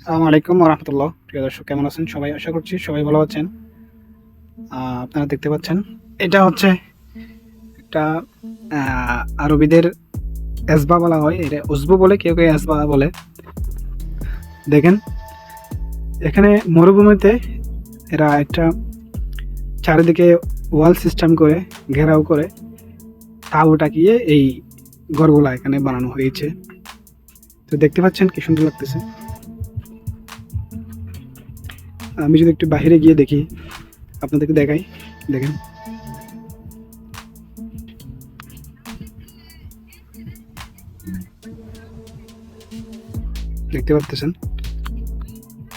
আসসালামু আলাইকুম রহমতুল্লাহ। প্রিয় দর্শক, কেমন আছেন সবাই? আশা করছি সবাই ভালো আছেন। আপনারা দেখতে পাচ্ছেন, এটা হচ্ছে একটা আরবিদের এসবা বলা হয়, এটা উজবু বলে, কেউ কেউ এসবা বলে। দেখেন, এখানে মরুভূমিতে এরা একটা চারিদিকে ওয়াল সিস্টেম করে ঘেরাও করে তাঁবু টাকিয়ে এই ঘরগুলা এখানে বানানো হয়েছে। তো দেখতে পাচ্ছেন কি সুন্দর লাগতেছে। আমি যদি একটু বাইরে গিয়ে দেখি, আপনাদেরকে দেখাই। দেখেন, দেখতে পাচ্ছেন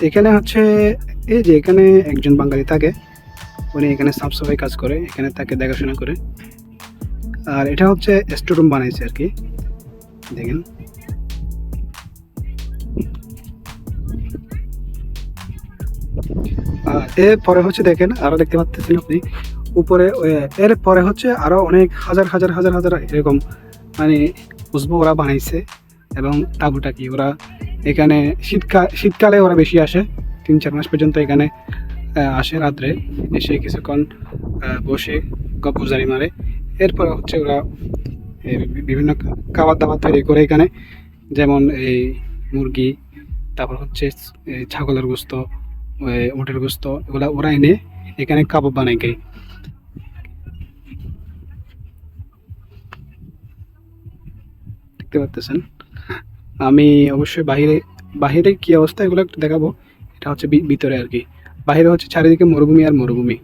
এখানে হচ্ছে, এই যে এখানে একজন বাঙালি থাকে, উনি এখানে সাফ সাফাই কাজ করে, এখানে তাকে দেখাশোনা করে। আর এটা হচ্ছে স্টোরুম বানাইছে আর কি। দেখেন, আর এরপরে হচ্ছে দেখেন, আরো দেখতে পাচ্ছেন আপনি উপরে, এর পরে হচ্ছে আরো অনেক হাজার হাজার হাজার হাজার এরকম মানে খুশবু ওরা বানাইছে। এবং তাঁবুটাকি ওরা এখানে শীতকালে ওরা বেশি আসে, 3-4 মাস পর্যন্ত এখানে আসে রাত্রে, এসে কিছুক্ষণ বসে গপ্প জারি মারে। এরপরে হচ্ছে ওরা বিভিন্ন খাবার দাবার তৈরি করে এখানে, যেমন এই মুরগি, তারপর হচ্ছে ছাগলের গোস্ত, উটের গোস্ত, এগুলা ওরা এনে এখানে কাবাব বানাই খায়। দেখতে পাচ্ছেন, আমি অবশ্যই বাহিরে বাহিরে কি অবস্থা এগুলো একটু দেখাবো। এটা হচ্ছে ভিতরে আর কি। বাহিরে হচ্ছে চারিদিকে মরুভূমি আর মরুভূমি।